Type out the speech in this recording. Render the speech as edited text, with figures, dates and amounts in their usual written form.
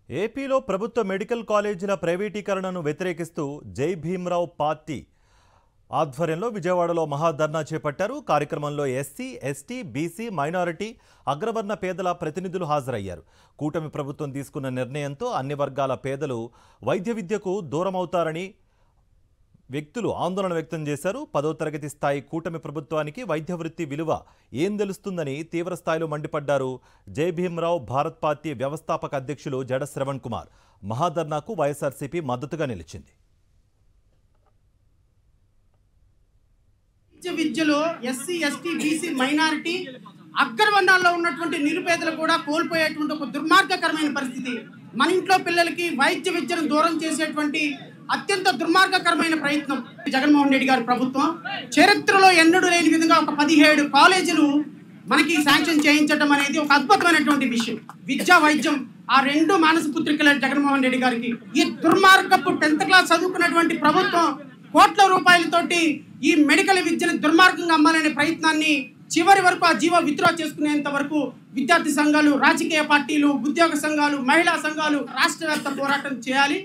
ఏపీలో ప్రభుత్వ మెడికల్ కాలేజీల ప్రైవేటీకరణను వ్యతిరేకిస్తూ జై భీమ్రావ్ పార్టీ ఆధ్వర్యంలో విజయవాడలో మహాధర్నా చేపట్టారు. కార్యక్రమంలో ఎస్సీ, ఎస్టీ, బీసీ, మైనారిటీ, అగ్రవర్ణ పేదల ప్రతినిధులు హాజరయ్యారు. కూటమి ప్రభుత్వం తీసుకున్న నిర్ణయంతో అన్ని వర్గాల పేదలు వైద్య విద్యకు దూరమవుతారని వ్యక్తులు ఆందోళన వ్యక్తం చేశారు. 10వ తరగతి స్థాయి కూటమి ప్రభుత్వానికి వైద్య వృత్తి విలువ ఏం తెలుస్తుందని తీవ్ర స్థాయిలో మండిపడ్డారు. జై భీమ్రావ్ భారత్ పార్టీ వ్యవస్థాపక అధ్యక్షులు జడ శ్రవణ్ కుమార్. మహాధర్నాకు వైఎస్ఆర్సీపీ మద్దతుగా నిలిచింది. విద్యలో ఎస్సీ, ఎస్టీ, బీసీ, మైనారిటీ, అగ్రవర్ణాల్లో ఉన్నటువంటి నిరుపేదలు కూడా కోల్పోయేటువంటి ఒక దుర్మార్గకరమైన పరిస్థితి. మన ఇంట్లో పిల్లలకి వైద్య విద్యను దూరం చేసేటువంటి అత్యంత దుర్మార్గకరమైన ప్రయత్నం జగన్మోహన్ రెడ్డి గారి ప్రభుత్వం. చరిత్రలో ఎన్నడూ లేని విధంగా ఒక 17 కాలేజీలు మనకి శాంక్షన్ చేయించడం అనేది ఒక అద్భుతమైనటువంటి విషయం. విద్యా, వైద్యం ఆ రెండు మానస పుత్రికలే జగన్మోహన్ రెడ్డి గారికి. ఈ దుర్మార్గపు 10th క్లాస్ చదువుకున్నటువంటి ప్రభుత్వం కోట్ల రూపాయలతోటి ఈ మెడికల్ విద్యను దుర్మార్గంగా అమ్మాలనే ప్రయత్నాన్ని చివరి వరకు ఆ జీవో విత్డ్రా చేసుకునేంత వరకు విద్యార్థి సంఘాలు, రాజకీయ పార్టీలు, ఉద్యోగ సంఘాలు, మహిళా సంఘాలు రాష్ట్ర వ్యాప్త పోరాటం చేయాలి.